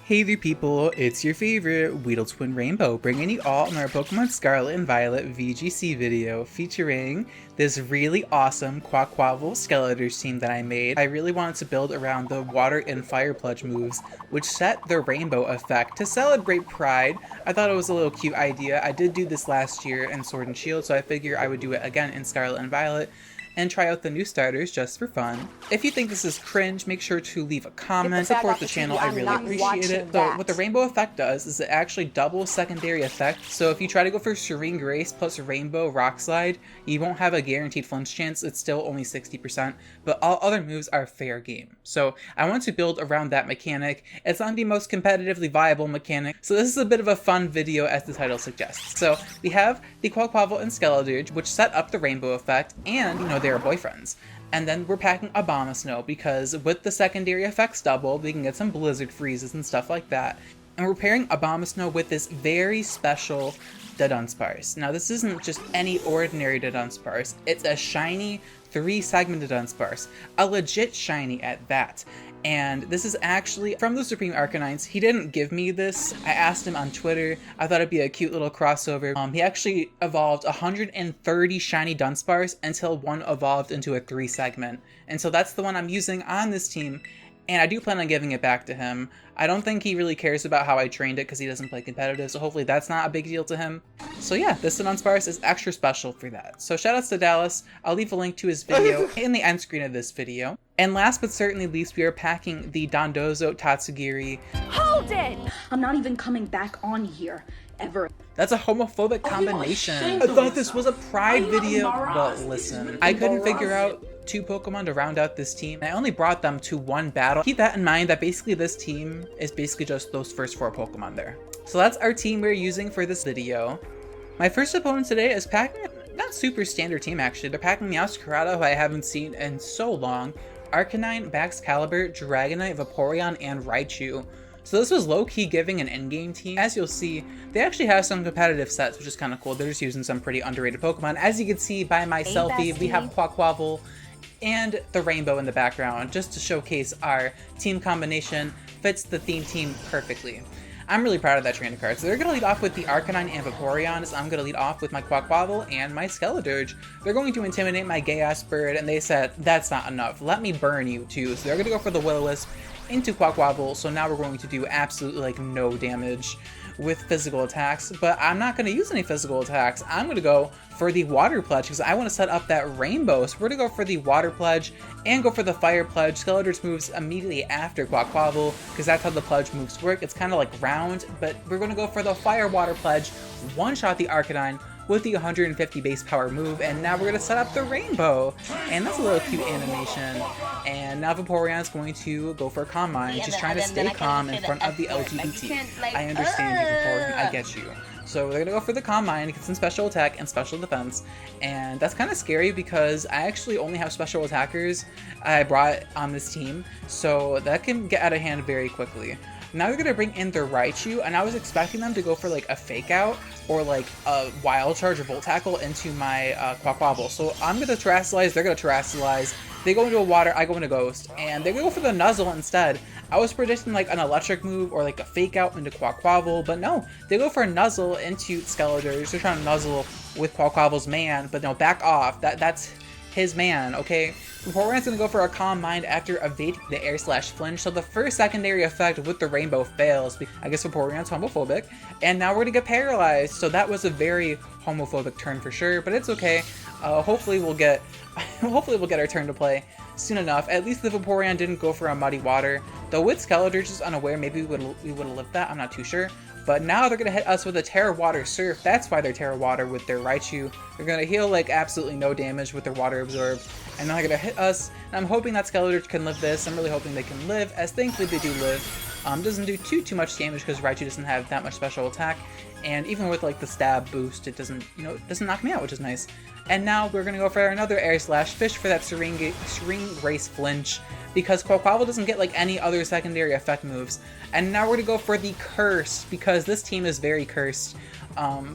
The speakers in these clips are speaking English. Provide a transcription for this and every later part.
Hey there people, it's your favorite WeedleTwineedle, bringing you all another Pokemon Scarlet and Violet VGC video featuring this really awesome Quaquaval Skeletors team that I made. I really wanted to build around the Water and Fire Pledge moves, which set the Rainbow effect to celebrate Pride. I thought it was a little cute idea. I did do this last year in Sword and Shield, so I figure I would do it again in Scarlet and Violet and try out the new starters just for fun. If you think this is cringe, make sure to leave a comment, support the channel, I really appreciate it. So what the rainbow effect does is it actually doubles secondary effect, so if you try to go for Serene Grace plus Rainbow Rock Slide, you won't have a guaranteed flinch chance, it's still only 60%, but all other moves are fair game. So I want to build around that mechanic. It's not the most competitively viable mechanic, so this is a bit of a fun video as the title suggests. So we have the Quaquaval and Skeletor, which set up the rainbow effect, and they're boyfriends. And then we're packing Abomasnow because with the secondary effects doubled, we can get some blizzard freezes and stuff like that. And we're pairing Abomasnow with this very special Dudunsparce. Now this isn't just any ordinary Dudunsparce, it's a shiny 3-segment Dudunsparce, a legit shiny at that. And this is actually from the Supreme Arcanines. He didn't give me this. I asked him on Twitter. I thought it'd be a cute little crossover. He actually evolved 130 shiny Dunsparce until one evolved into a 3-segment. And so that's the one I'm using on this team. And I do plan on giving it back to him. I don't think he really cares about how I trained it because he doesn't play competitive, so hopefully that's not a big deal to him. So yeah, this Dudunsparce is extra special for that. So shoutouts to Dallas. I'll leave a link to his video in the end screen of this video. And last but certainly least, we are packing the Dondozo Tatsugiri. Hold it! I'm not even coming back on here, ever. That's a homophobic combination. I thought this was a Pride video, but listen, I couldn't figure out 2 Pokemon to round out this team. I only brought them to 1 battle. Keep that in mind that basically this team is basically just those first 4 Pokemon there. So that's our team we're using for this video. My first opponent today is packing a not super standard team actually. They're packing Meowscarada, who I haven't seen in so long, Arcanine, Baxcalibur, Dragonite, Vaporeon, and Raichu. So this was low-key giving an in-game team. As you'll see, they actually have some competitive sets, which is kind of cool. They're just using some pretty underrated Pokemon. As you can see by my selfie, we have Quaquaval and the rainbow in the background, just to showcase our team combination fits the theme team perfectly. I'm really proud of that trainer card. So they're going to lead off with the Arcanine and Vaporeon, so I'm going to lead off with my Quaquaval and my Skeletor. They're going to intimidate my gay-ass bird, and they said, that's not enough, let me burn you too. So they're going to go for the Will-O-Wisp into Quaquaval, so now we're going to do absolutely like no damage with physical attacks, but I'm not going to use any physical attacks. I'm going to go for the Water Pledge because I want to set up that rainbow. So we're going to go for the Water Pledge and go for the Fire Pledge. Skeletor's moves immediately after Quaquaval because that's how the Pledge moves work. It's kind of like round, but we're going to go for the Fire Water Pledge, one-shot the Arcanine with the 150 base power move, and now we're going to set up the rainbow. And that's a little cute animation. And now Vaporeon's going to go for a Calm Mind. She's trying to stay calm in front of the LGBT. I understand you, Vaporeon, I get you. So they're going to go for the Calm Mind, get some special attack and special defense, and that's kind of scary because I actually only have special attackers I brought on this team, so that can get out of hand very quickly. Now they're going to bring in their Raichu, and I was expecting them to go for like a Fake Out or like a Wild Charge or Volt Tackle into my Quaquaval. So I'm going to Terrasilize, they're going to Terrasilize, they go into a Water, I go into Ghost, and they go for the Nuzzle instead. I was predicting like an Electric move or like a Fake Out into Quaquaval, but no, they go for a Nuzzle into Skeletor. They're trying to Nuzzle with Quaquaval's man, but no, back off, that's his man, okay? Vaporeon's gonna go for a Calm Mind after evading the Air/Flinch, so the first secondary effect with the rainbow fails. I guess Vaporeon's homophobic, and now we're gonna get paralyzed, so that was a very homophobic turn for sure, but it's okay. Hopefully we'll get our turn to play soon enough. At least the Vaporeon didn't go for a Muddy Water, though with Skeletor just unaware, maybe we would have lived that, I'm not too sure. But now they're going to hit us with a Terra Water Surf. That's why they're Terra Water with their Raichu. They're going to heal like absolutely no damage with their Water Absorb. And now they're going to hit us. And I'm hoping that Skeletor can live this. I'm really hoping they can live, as thankfully they do live. Doesn't do too much damage because Raichu doesn't have that much special attack. And even with like the stab boost, it doesn't knock me out, which is nice. And now we're going to go for another Air/Fish for that Serene Grace Flinch, because Quaquaval doesn't get like any other secondary effect moves. And now we're going to go for the Curse, because this team is very cursed.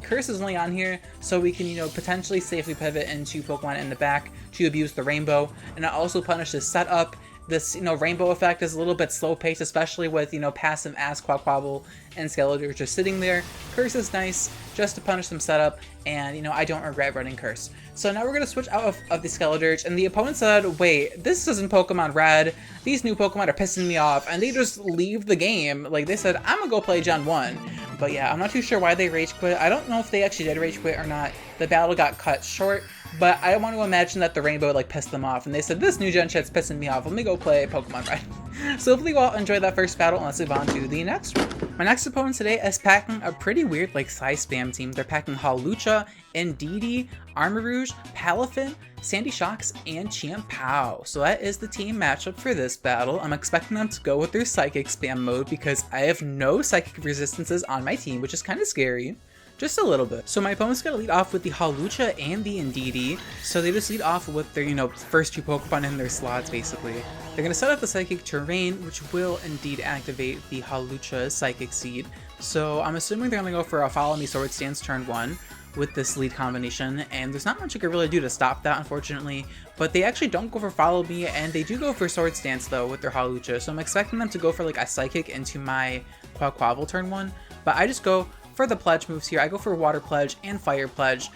Curse is only on here so we can, potentially safely pivot into Pokemon in the back to abuse the rainbow, and it also punishes setup This, rainbow effect is a little bit slow paced, especially with, passive ass Quaquaval and Skeletor just sitting there. Curse is nice just to punish some setup, and, I don't regret running Curse. So now we're going to switch out of the Skeletor, and the opponent said, wait, this isn't Pokemon Red. These new Pokemon are pissing me off, and they just leave the game. Like, they said, I'm gonna go play Gen 1. But yeah, I'm not too sure why they rage quit. I don't know if they actually did rage quit or not. The battle got cut short, but I want to imagine that the rainbow like pissed them off, and they said, this new gen shit's pissing me off, let me go play Pokemon Red. So hopefully you all enjoyed that first battle, and let's move on to the next one. My next opponent today is packing a pretty weird like size spam team. They're packing Hawlucha, Indeedee, Armarouge, Palafin, Sandy Shocks, and Chimpao. So that is the team matchup for this battle. I'm expecting them to go with their Psychic spam mode because I have no Psychic resistances on my team, which is kind of scary. Just a little bit. So my opponent's gonna lead off with the Hawlucha and the Indeedee. So they just lead off with their, first two Pokemon in their slots, basically. They're gonna set up the Psychic Terrain, which will indeed activate the Hawlucha's Psychic Seed. So I'm assuming they're gonna go for a Follow Me Sword Stance turn 1 with this lead combination, and there's not much you can really do to stop that, unfortunately. But they actually don't go for Follow Me, and they do go for Sword Stance, though, with their Hawlucha. So I'm expecting them to go for, like, a Psychic into my Quaquaval turn 1. But I just go for the Pledge moves here. I go for Water Pledge and Fire Pledge.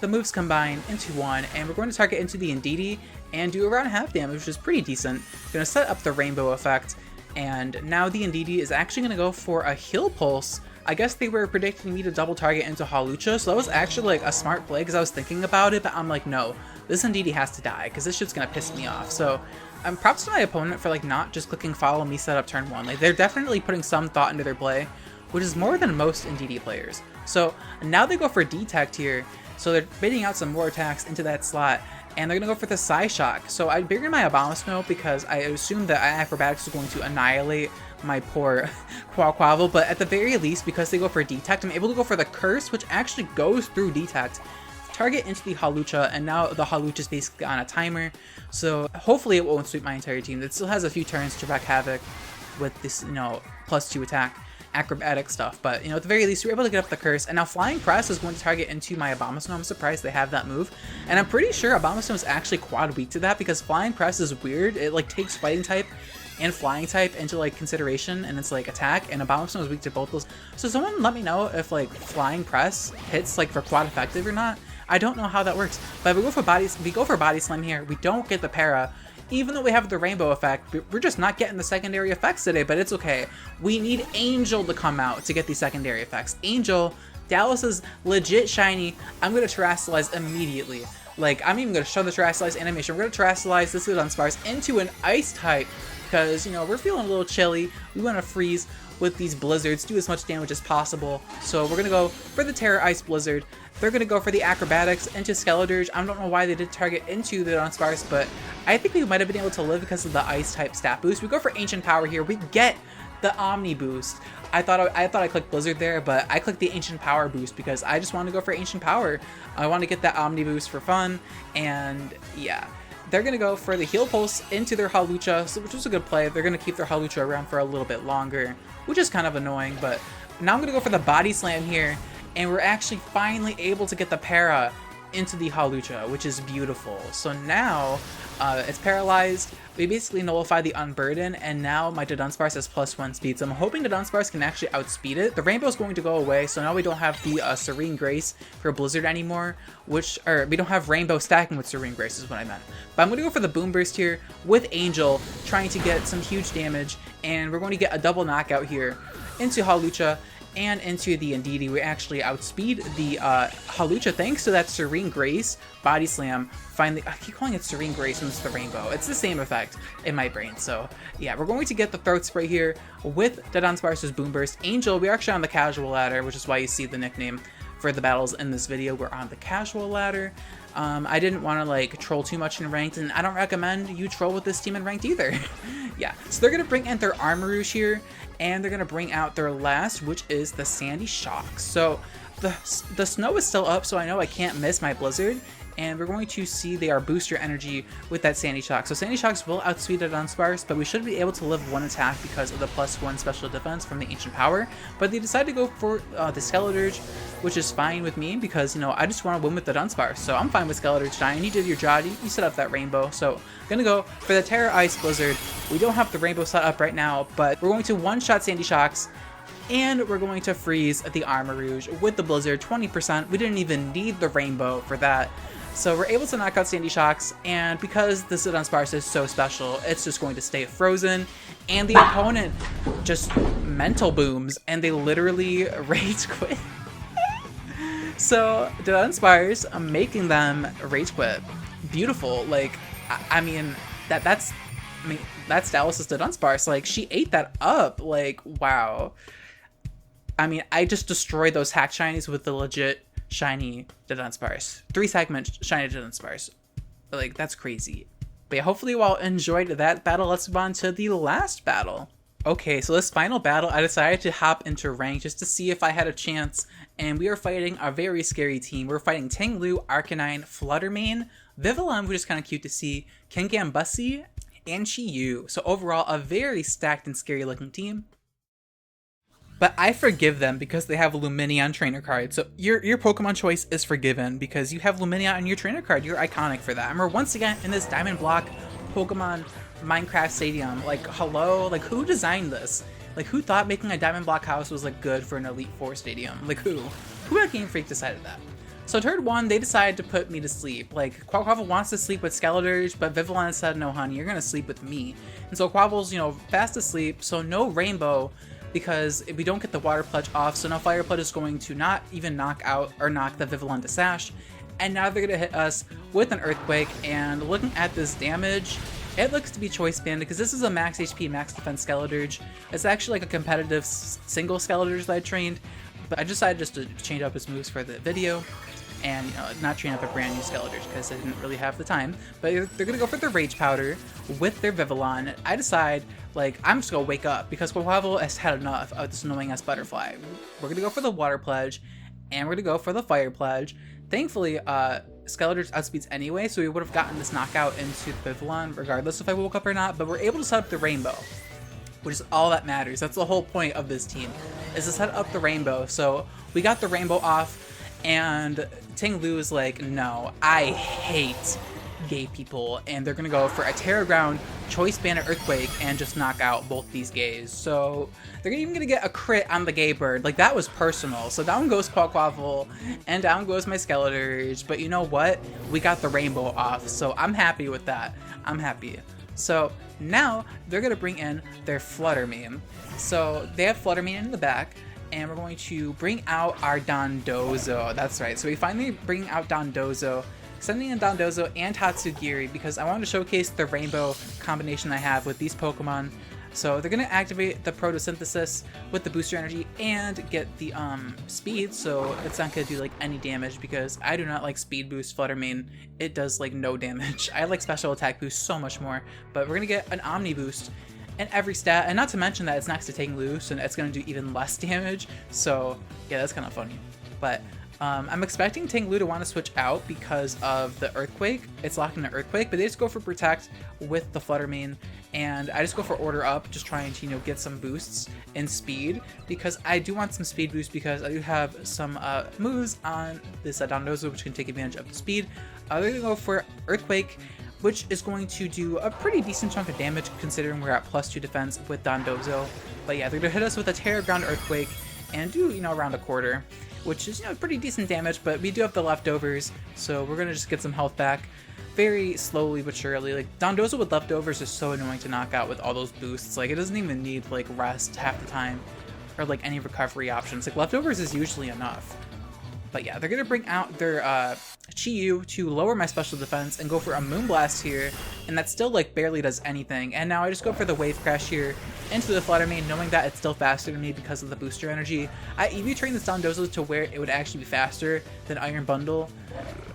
The moves combine into one, and we're going to target into the Indeedee and do around half damage, which is pretty decent. Going to set up the Rainbow effect, and now the Indeedee is actually going to go for a Heal Pulse. I guess they were predicting me to double target into Hawlucha, so that was actually like a smart play because I was thinking about it, but I'm like, no, this Indeedee has to die because this shit's going to piss me off. So props to my opponent for like not just clicking Follow Me setup turn 1. Like, they're definitely putting some thought into their play, which is more than most Indeedee players. So now they go for Detect here, so they're baiting out some more attacks into that slot, and they're going to go for the Psyshock. So I bigger my Abomasnow because I assumed that Acrobatics was going to annihilate my poor Quaquaval, but at the very least, because they go for Detect, I'm able to go for the Curse, which actually goes through Detect, target into the Hawlucha, and now the Hawlucha is basically on a timer, so hopefully it won't sweep my entire team. It still has a few turns to wreak havoc with this, +2 attack acrobatic stuff, but at the very least we're able to get up the Curse, and now Flying Press is going to target into my Abomasnow. I'm surprised they have that move, and I'm pretty sure Abomasnow is actually quad weak to that because Flying Press is weird. It like takes Fighting type and Flying type into like consideration, and it's like attack, and Abomasnow is weak to both those. So someone let me know if like Flying Press hits like for quad effective or not. I don't know how that works, but if we go for Body Slam here, we don't get the para. Even though we have the Rainbow effect, we're just not getting the secondary effects today, but it's okay. We need Angel to come out to get these secondary effects. Angel, Dallas is legit shiny. I'm going to Terrasilize immediately. Like, I'm even going to show the Terrasilize animation. We're going to Terrasilize this Dudunsparce into an Ice type because, we're feeling a little chilly. We want to freeze with these blizzards, do as much damage as possible. So we're going to go for the Terra Ice Blizzard. They're going to go for the Acrobatics into Skeletor. I don't know why they did target into the Dudunsparce, but I think we might have been able to live because of the Ice type stat boost. We go for Ancient Power here. We get the Omni boost. I thought I clicked Blizzard there, but I clicked the Ancient Power boost because I just want to go for Ancient Power. I want to get that Omni boost for fun, and yeah. They're going to go for the Heal Pulse into their Hawlucha, which was a good play. They're going to keep their Hawlucha around for a little bit longer, which is kind of annoying, but now I'm going to go for the Body Slam here, and we're actually finally able to get the para into the Hawlucha, which is beautiful. So now it's paralyzed. We basically nullify the Unburden, and now my Dudunsparce has +1 speed. So I'm hoping Dudunsparce can actually outspeed it. The Rainbow is going to go away, so now we don't have the Serene Grace for Blizzard anymore, we don't have Rainbow stacking with Serene Grace is what I meant. But I'm going to go for the Boom Burst here with Angel, trying to get some huge damage, and we're going to get a double knockout here into Hawlucha and into the Indeedee. We actually outspeed the Hawlucha thanks to that Serene Grace Body Slam. Finally, I keep calling it Serene Grace when it's the Rainbow. It's the same effect in my brain. So yeah, we're going to get the Throat Spray here with Dudunsparce's Boom Burst. Angel, we're actually on the casual ladder, which is why you see the nickname for the battles in this video. We're on the casual ladder. I didn't want to like troll too much in ranked, and I don't recommend you troll with this team in ranked either. Yeah, so they're gonna bring in their Armarouge here, and they're gonna bring out their last, which is the Sandy Shocks. So the snow is still up, so I know I can't miss my blizzard. And we're going to see their booster energy with that Sandy Shock. So Sandy Shocks will outspeed a Dudunsparce, but we should be able to live one attack because of the +1 special defense from the Ancient Power. But they decided to go for the Skeledirge, which is fine with me because, you know, I just want to win with the Dudunsparce. So I'm fine with Skeledirge dying. You did your job. You set up that rainbow. So I'm going to go for the Terra Ice Blizzard. We don't have the rainbow set up right now, but we're going to one-shot Sandy Shocks. And we're going to freeze the Armarouge with the Blizzard 20%. We didn't even need the rainbow for that. So we're able to knock out Sandy Shocks, and because this Dudunsparce is so special, it's just going to stay frozen, and the opponent just mental booms, and they literally rage quit. So Dudunsparce making them rage quit. Beautiful. Like, I mean, that's Dallas's Dudunsparce. Like, she ate that up. Like, wow. I mean, I just destroyed those hack shinies with the legit shiny Dudunsparce. 3-segment shiny Dudunsparce. Like, that's crazy. But yeah, hopefully you all enjoyed that battle. Let's move on to the last battle. Okay, so this final battle, I decided to hop into rank just to see if I had a chance. And we are fighting a very scary team. We're fighting Tinglu, Arcanine, Fluttermane, Vivillon, which is kind of cute to see, Kangambussi, and Chi-Yu. So overall, a very stacked and scary looking team. But I forgive them because they have Lumineon trainer card. So your Pokemon choice is forgiven because you have Lumineon on your trainer card. You're iconic for that. And we're once again in this Diamond Block Pokemon Minecraft Stadium. Like, hello? Like, who designed this? Like, who thought making a Diamond Block house was, like, good for an Elite Four stadium? Like, who? Who at Game Freak decided that? So turn 1, they decided to put me to sleep. Like, Quaquaval wants to sleep with Skeledirge, but Vivillon said, no, honey, you're gonna sleep with me. And so Quaquaval's, you know, fast asleep, so no Rainbow, because if we don't get the Water Pledge off, so now Fire Pledge is going to not even knock out or knock the Vivillon to Sash, and now they're going to hit us with an Earthquake. And looking at this damage, it looks to be Choice Band because this is a max HP, max defense Skeledirge. It's actually like a competitive single Skeledirge that I trained, but I decided just to change up his moves for the video and, you know, not train up a brand new Skeledirge because I didn't really have the time. But they're going to go for the Rage Powder with their Vivillon. I decide, like, I'm just going to wake up because Quaquaval has had enough of this annoying ass butterfly. We're going to go for the Water Pledge, and we're going to go for the Fire Pledge. Thankfully, Skeledirge outspeeds anyway, so we would have gotten this knockout into the Vivillon regardless if I woke up or not, but we're able to set up the Rainbow, which is all that matters. That's the whole point of this team, is to set up the Rainbow. So we got the Rainbow off, and Tinglu is like, no, I hate gay people, and they're gonna go for a Terra Ground, Choice Band, Earthquake, and just knock out both these gays. So they're even gonna get a crit on the gay bird. Like, that was personal. So down goes Quaquaval, and down goes my Skeledirge. But you know what? We got the Rainbow off, so I'm happy with that. I'm happy. So now they're gonna bring in their Fluttermane. So they have Fluttermane in the back, and we're going to bring out our Dondozo. That's right. So we finally bring out Dondozo, sending in Dondozo and Tatsugiri because I wanted to showcase the rainbow combination I have with these Pokemon. So they're going to activate the Photosynthesis with the booster energy and get the speed, so it's not going to do like any damage because I do not like speed boost Fluttermane. It does like no damage. I like special attack boost so much more, but we're going to get an Omni boost in every stat, and not to mention that it's next to Tinglu, so it's going to do even less damage. So yeah, that's kind of funny. But I'm expecting Tinglu to want to switch out because of the Earthquake. It's locking the Earthquake, but they just go for Protect with the Fluttermane, and I just go for Order Up, just trying to, you know, get some boosts in speed, because I do want some speed boost because I do have some moves on this Dondozo which can take advantage of the speed. They're going to go for Earthquake, which is going to do a pretty decent chunk of damage considering we're at +2 defense with Dondozo. But yeah, they're going to hit us with a Terra Ground Earthquake and do, you know, around a quarter, which is, you know, pretty decent damage, but we do have the leftovers, so we're going to just get some health back very slowly but surely. Like, Dondozo with leftovers is so annoying to knock out with all those boosts. Like, it doesn't even need, like, rest half the time or, like, any recovery options. Like, leftovers is usually enough. But yeah, they're going to bring out their Chi-Yu to lower my special defense and go for a Moonblast here, and that still like barely does anything. And now I just go for the Wave Crash here into the Fluttermane, knowing that it's still faster than me because of the booster energy. I EV trained this Dondozo to where it would actually be faster than Iron Bundle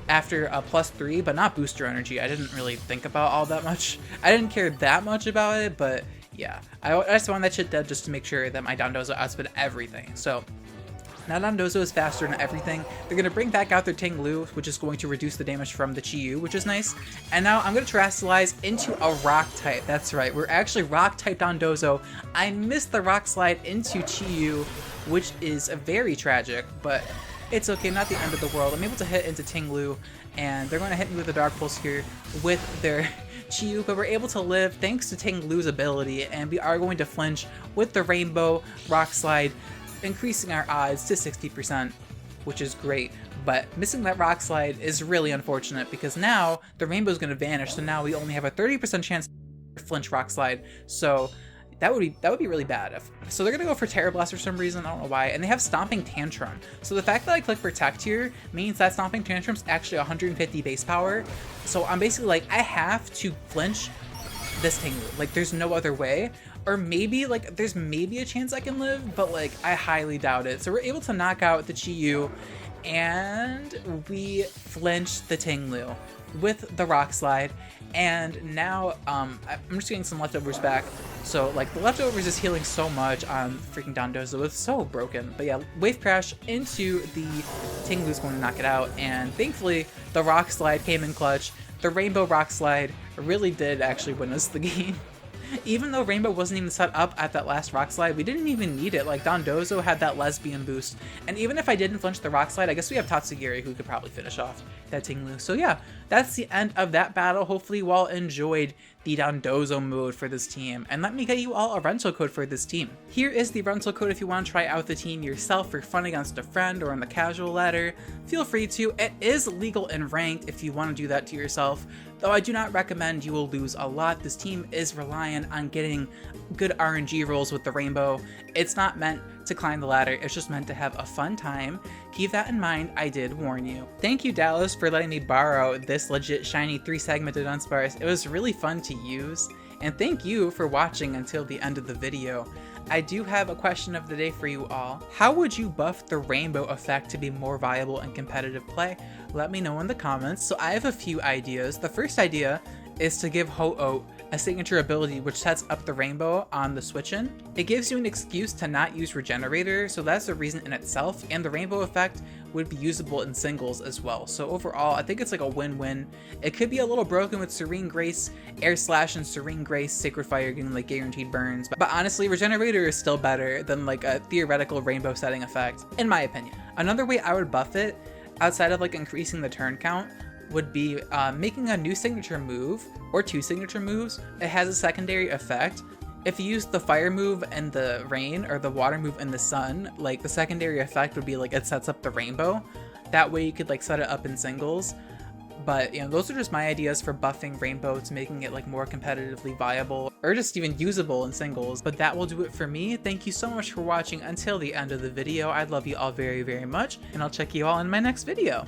after +3, but not booster energy. I didn't really think about all that much. I didn't care that much about it, but yeah. I just wanted that shit dead just to make sure that my Dondozo outspit everything. So Now Dondozo is faster than everything. They're going to bring back out their Tinglu, which is going to reduce the damage from the Chi-Yu, which is nice. And now I'm going to Terastallize into a Rock type. That's right, we're actually Rock type Dondozo. I missed the Rock Slide into Chi-Yu, which is very tragic, but it's okay, not the end of the world. I'm able to hit into Tinglu, and they're going to hit me with a Dark Pulse here with their Chi-Yu, but we're able to live thanks to Tinglu's ability, and we are going to flinch with the Rainbow Rock Slide, increasing our odds to 60%, which is great. But missing that Rock Slide is really unfortunate because now the Rainbow is going to vanish, so now we only have a 30% chance to flinch Rock Slide. So that would be really bad. So they're gonna go for Terra Blast for some reason, I don't know why, and they have Stomping Tantrum. So the fact that I click Protect here means that Stomping Tantrum's actually 150 base power. So I'm basically like, I have to flinch this Tinglu. Like, there's no other way. Or maybe, like, there's maybe a chance I can live, but like, I highly doubt it. So we're able to knock out the Chi-Yu, and we flinch the Tinglu with the Rock Slide. And now I'm just getting some leftovers back. So like the leftovers is healing so much on freaking Dondozo. It's so broken. But yeah, Wave Crash into the Tinglu is going to knock it out. And thankfully the Rock Slide came in clutch. The Rainbow Rock Slide really did actually win us the game. Even though Rainbow wasn't even set up at that last Rock Slide, we didn't even need it. Like, Dondozo had that lesbian boost. And even if I didn't flinch the Rock Slide, I guess we have Tatsugiri who could probably finish off that Tinglu. So yeah, that's the end of that battle. Hopefully you all enjoyed the Dondozo mode for this team. And let me get you all a rental code for this team. Here is the rental code if you want to try out the team yourself for fun against a friend or on the casual ladder. Feel free to. It is legal and ranked if you want to do that to yourself. Though I do not recommend, you will lose a lot. This team is reliant on getting good RNG rolls with the Rainbow. It's not meant to climb the ladder, it's just meant to have a fun time. Keep that in mind, I did warn you. Thank you, Dallas, for letting me borrow this legit shiny 3-segment Dudunsparce. It was really fun to use. And thank you for watching until the end of the video. I do have a question of the day for you all. How would you buff the Rainbow effect to be more viable in competitive play? Let me know in the comments. So I have a few ideas. The first idea is to give Ho-Oh a signature ability which sets up the Rainbow on the switch-in. It gives you an excuse to not use Regenerator, so that's a reason in itself, and the Rainbow effect would be usable in singles as well. So overall, I think it's like a win-win. It could be a little broken with Serene Grace, Air Slash, and Serene Grace, Sacred Fire getting like guaranteed burns, but honestly, Regenerator is still better than like a theoretical Rainbow setting effect, in my opinion. Another way I would buff it, outside of like increasing the turn count, would be making a new signature move or 2 signature moves. It has a secondary effect. If you use the fire move and the rain, or the water move and the sun, like the secondary effect would be like it sets up the Rainbow. That way you could like set it up in singles. But you know, those are just my ideas for buffing Rainbow to making it like more competitively viable or just even usable in singles. But that will do it for me. Thank you so much for watching until the end of the video. I love you all very, very much, and I'll check you all in my next video.